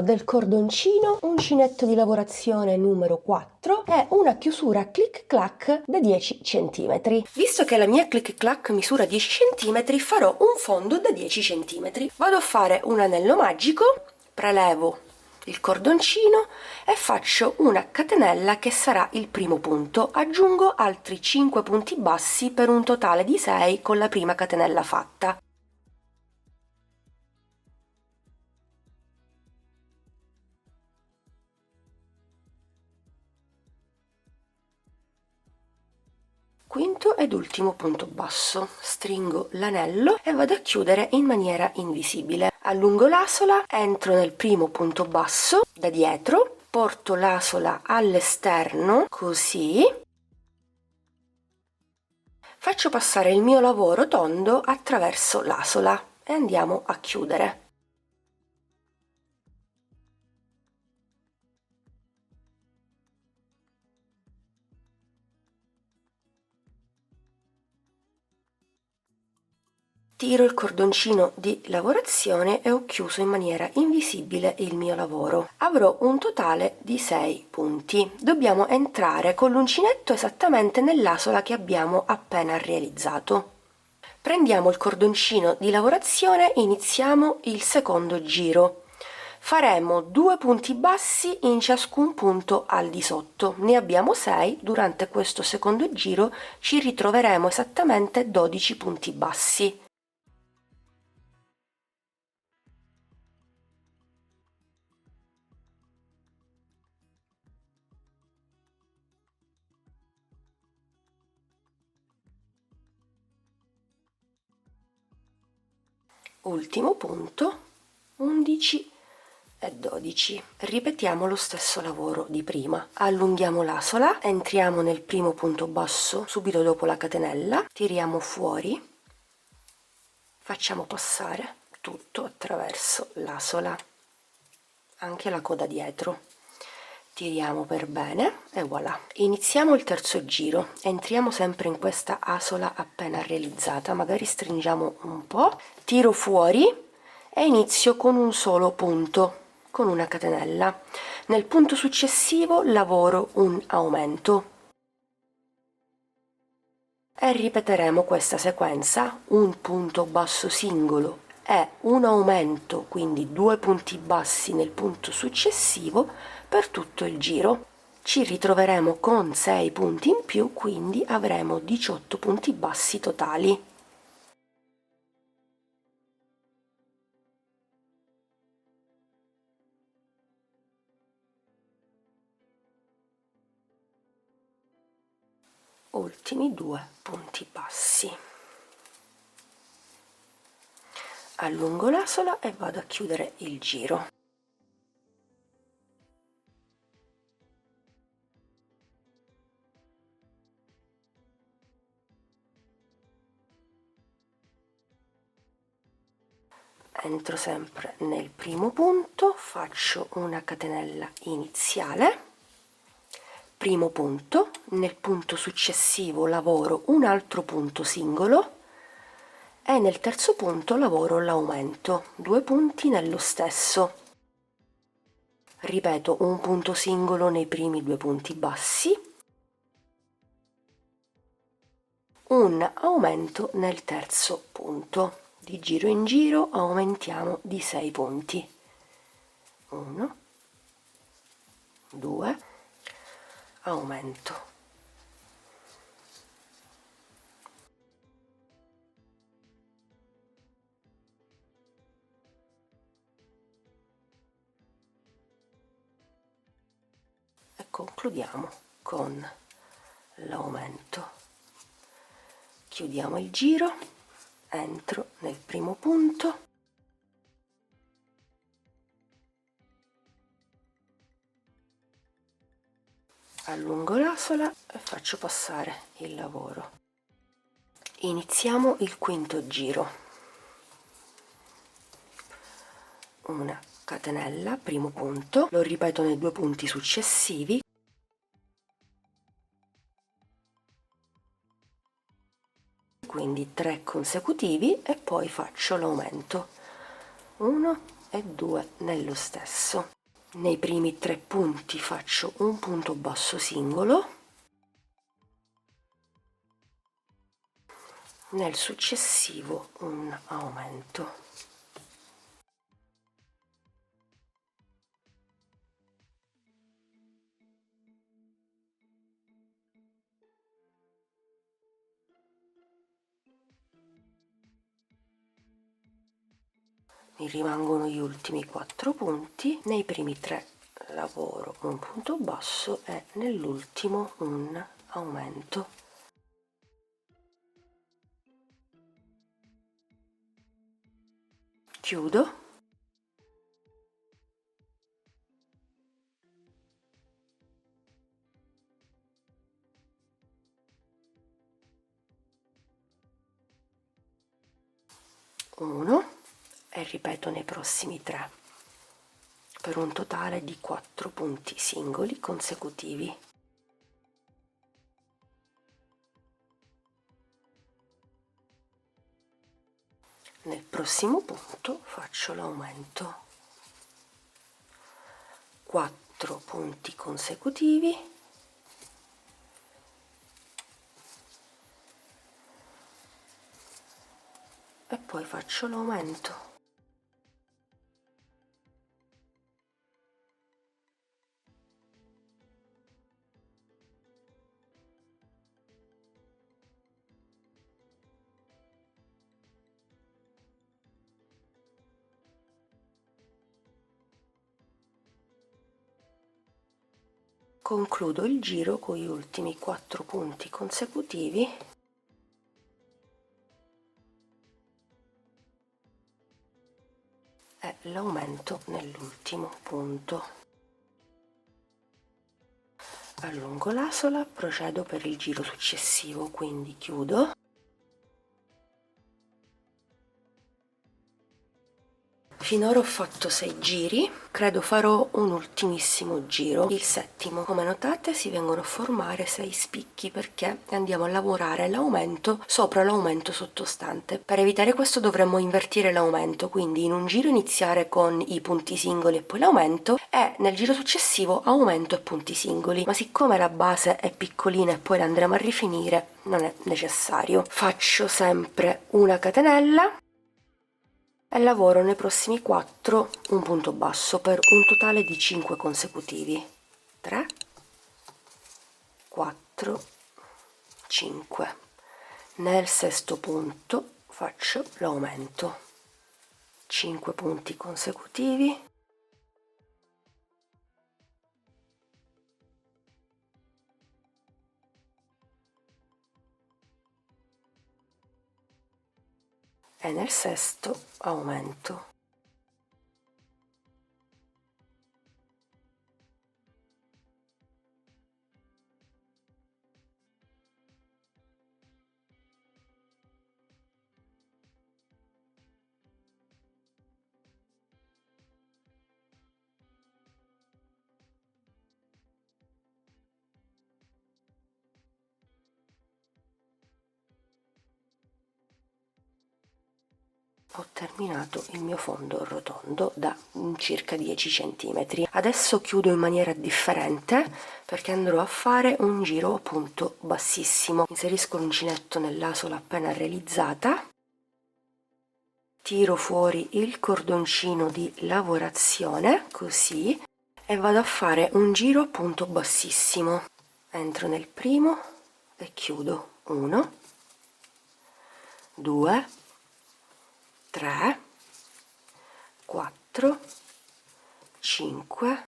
filo del cordoncino, uncinetto di lavorazione numero 4 e una chiusura clic clac da 10 cm. Visto che la mia clic clac misura 10 cm, farò un fondo da 10 cm. Vado a fare un anello magico, prelevo il cordoncino e faccio una catenella che sarà il primo punto. Aggiungo altri 5 punti bassi per un totale di 6 con la prima catenella fatta. Quinto ed ultimo punto basso, stringo l'anello e vado a chiudere in maniera invisibile. Allungo l'asola, entro nel primo punto basso da dietro, porto l'asola all'esterno così, faccio passare il mio lavoro tondo attraverso l'asola e andiamo a chiudere. Tiro il cordoncino di lavorazione e ho chiuso in maniera invisibile il mio lavoro. Avrò un totale di 6 punti. Dobbiamo entrare con l'uncinetto esattamente nell'asola che abbiamo appena realizzato. Prendiamo il cordoncino di lavorazione e iniziamo il secondo giro. Faremo 2 punti bassi in ciascun punto al di sotto. Ne abbiamo 6. Durante questo secondo giro ci ritroveremo esattamente 12 punti bassi. Ultimo punto, 11 e 12. Ripetiamo lo stesso lavoro di prima. Allunghiamo l'asola, entriamo nel primo punto basso subito dopo la catenella, tiriamo fuori, facciamo passare tutto attraverso l'asola, anche la coda dietro. Tiriamo per bene e voilà. Iniziamo il terzo giro, entriamo sempre in questa asola appena realizzata, magari stringiamo un po', tiro fuori e inizio con un solo punto, con una catenella. Nel punto successivo lavoro un aumento e ripeteremo questa sequenza: un punto basso singolo e un aumento, quindi 2 punti bassi nel punto successivo per tutto il giro. Ci ritroveremo con 6 punti in più, quindi avremo 18 punti bassi totali. Ultimi 2 punti bassi. Allungo l'asola e vado a chiudere il giro. Entro sempre nel primo punto, faccio una catenella iniziale, primo punto, nel punto successivo lavoro un altro punto singolo e nel terzo punto lavoro l'aumento, 2 punti nello stesso. Ripeto un punto singolo nei primi 2 punti bassi, un aumento nel terzo punto. Di giro in giro aumentiamo di 6 punti. 1, 2, aumento. E concludiamo con l'aumento. Chiudiamo il giro, entro nel primo punto, allungo l'asola e faccio passare il lavoro. Iniziamo il quinto giro. Una catenella, primo punto, lo ripeto nei 2 punti successivi, quindi 3 consecutivi, e poi faccio l'aumento. 1, e 2 nello stesso. Nei primi 3 punti faccio un punto basso singolo, nel successivo un aumento. Mi rimangono gli ultimi 4 punti, nei primi 3 lavoro un punto basso e nell'ultimo un aumento. Chiudo. Uno e ripeto nei prossimi 3 per un totale di 4 punti singoli consecutivi. Nel prossimo punto faccio l'aumento, 4 punti consecutivi e poi faccio l'aumento. Concludo il giro con gli ultimi 4 punti consecutivi e l'aumento nell'ultimo punto. Allungo l'asola, procedo per il giro successivo, quindi chiudo. Finora ho fatto 6 giri, credo farò un ultimissimo giro, il settimo. Come notate si vengono a formare 6 spicchi perché andiamo a lavorare l'aumento sopra l'aumento sottostante. Per evitare questo dovremmo invertire l'aumento, quindi in un giro iniziare con i punti singoli e poi l'aumento e nel giro successivo aumento e punti singoli, ma siccome la base è piccolina e poi la andremo a rifinire non è necessario. Faccio sempre una catenella e lavoro nei prossimi 4 un punto basso per un totale di 5 consecutivi. 3 4 5. Nel sesto punto faccio l'aumento, 5 punti consecutivi e nel sesto aumento. Ho terminato il mio fondo rotondo da circa 10 cm. Adesso chiudo in maniera differente perché andrò a fare un giro appunto bassissimo. Inserisco l'uncinetto nell'asola appena realizzata, tiro fuori il cordoncino di lavorazione così e vado a fare un giro appunto bassissimo. Entro nel primo e chiudo. 1 2 3 4 5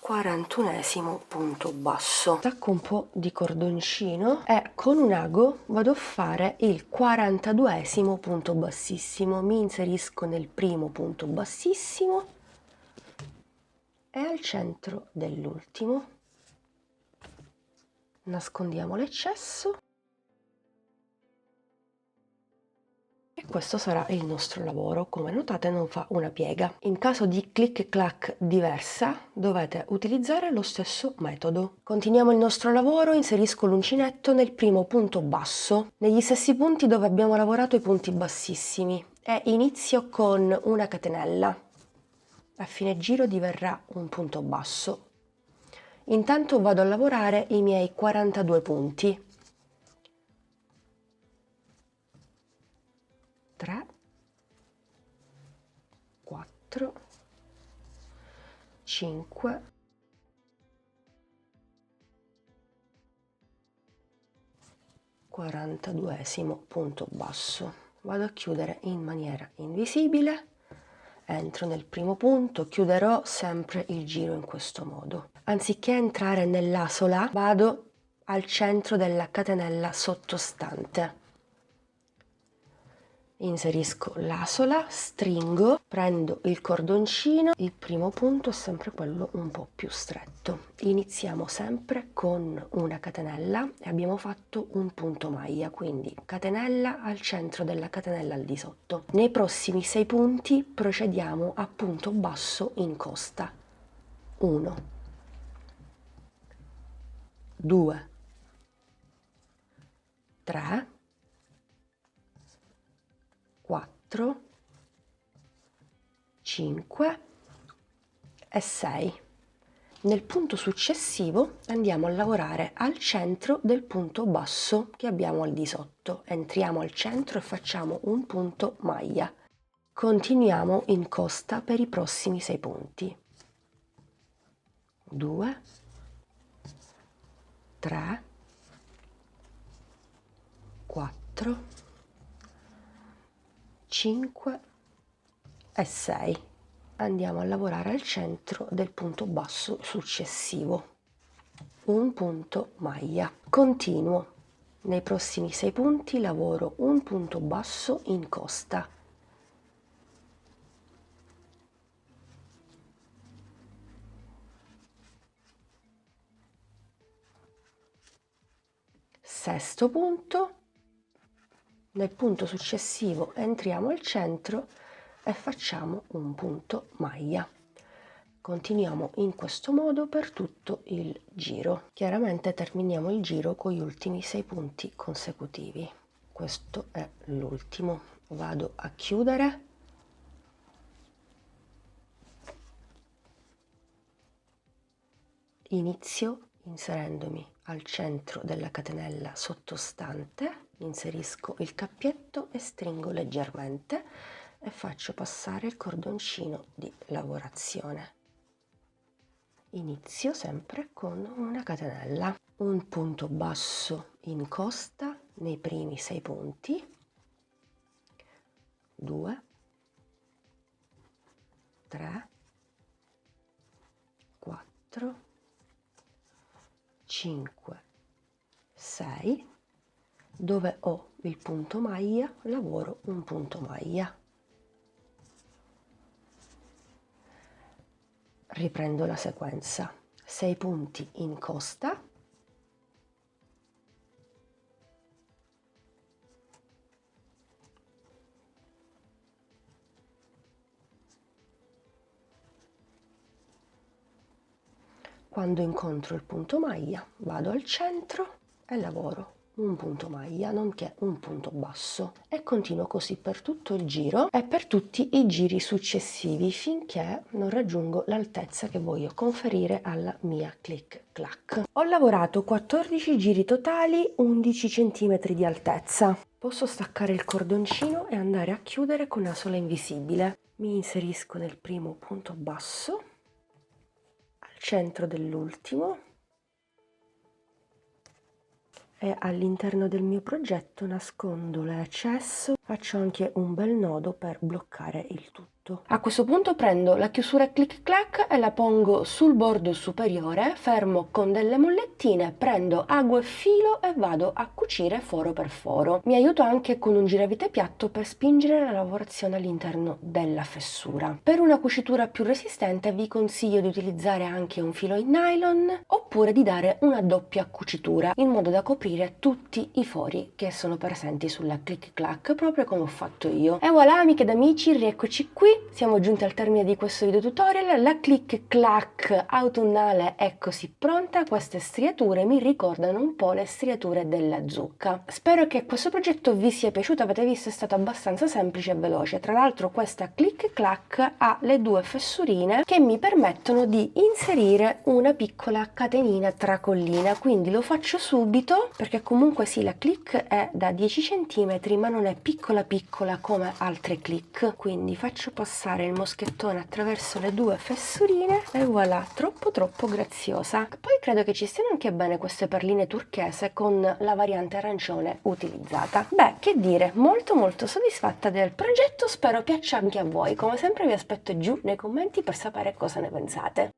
41esimo punto basso. Attacco un po' di cordoncino e con un ago vado a fare il 42esimo punto bassissimo. Mi inserisco nel primo punto bassissimo e al centro dell'ultimo nascondiamo l'eccesso e questo sarà il nostro lavoro. Come notate non fa una piega. In caso di clic e clac diversa dovete utilizzare lo stesso metodo. Continuiamo il nostro lavoro, inserisco l'uncinetto nel primo punto basso, negli stessi punti dove abbiamo lavorato i punti bassissimi, e inizio con una catenella. A fine giro diverrà un punto basso. Intanto vado a lavorare i miei 42 punti. 3, 4, 5, 42esimo punto basso. Vado a chiudere in maniera invisibile, entro nel primo punto, chiuderò sempre il giro in questo modo. Anziché entrare nell'asola, vado al centro della catenella sottostante. Inserisco l'asola, stringo, prendo il cordoncino, il primo punto è sempre quello un po' più stretto. Iniziamo sempre con una catenella e abbiamo fatto un punto maglia, quindi catenella al centro della catenella al di sotto. Nei prossimi 6 punti procediamo a punto basso in costa. 1, 2, 3, 4, 5 e 6. Nel punto successivo andiamo a lavorare al centro del punto basso che abbiamo al di sotto. Entriamo al centro e facciamo un punto maglia. Continuiamo in costa per i prossimi 6 punti. 2, 3, 4, 5 e 6. Andiamo a lavorare al centro del punto basso successivo. Un punto maglia. Continuo. Nei prossimi 6 punti lavoro un punto basso in costa. Sesto punto. Nel punto successivo entriamo al centro e facciamo un punto maglia. Continuiamo in questo modo per tutto il giro. Chiaramente terminiamo il giro con gli ultimi 6 punti consecutivi. Questo è l'ultimo. Vado a chiudere. Inizio inserendomi al centro della catenella sottostante, inserisco il cappietto e stringo leggermente e faccio passare il cordoncino di lavorazione. Inizio sempre con una catenella, un punto basso in costa nei primi 6 punti, 2, 3, 4, 5, 6, dove ho il punto maglia lavoro un punto maglia. Riprendo la sequenza, 6 punti in costa, quando incontro il punto maglia vado al centro e lavoro un punto maglia nonché un punto basso e continuo così per tutto il giro e per tutti i giri successivi finché non raggiungo l'altezza che voglio conferire alla mia clic clac. Ho lavorato 14 giri totali, 11 cm di altezza. Posso staccare il cordoncino e andare a chiudere con asola invisibile. Mi inserisco nel primo punto basso, al centro dell'ultimo, e all'interno del mio progetto nascondo l'eccesso faccio anche un bel nodo per bloccare il tutto. A questo punto prendo la chiusura clic clac e la pongo sul bordo superiore, fermo con delle mollettine, prendo ago e filo e vado a cucire foro per foro. Mi aiuto anche con un giravite piatto per spingere la lavorazione all'interno della fessura. Per una cucitura più resistente vi consiglio di utilizzare anche un filo in nylon oppure di dare una doppia cucitura in modo da coprire tutti i fori che sono presenti sulla clic clac, proprio come ho fatto io. E voilà, amiche ed amici, rieccoci qui. Siamo giunti al termine di questo video tutorial. La clic clac autunnale è così pronta. Queste striature mi ricordano un po' le striature della zucca. Spero che questo progetto vi sia piaciuto. Avete visto, è stato abbastanza semplice e veloce. Tra l'altro questa clic clac ha le due fessurine che mi permettono di inserire una piccola catenina tracollina, quindi lo faccio subito perché comunque sì, la clic è da 10 cm ma non è piccola piccola come altre clic, quindi faccio passare il moschettone attraverso le due fessurine e voilà, troppo graziosa. Poi credo che ci stiano anche bene queste perline turchese con la variante arancione utilizzata. Beh, che dire, molto soddisfatta del progetto, spero piaccia anche a voi. Come sempre vi aspetto giù nei commenti per sapere cosa ne pensate.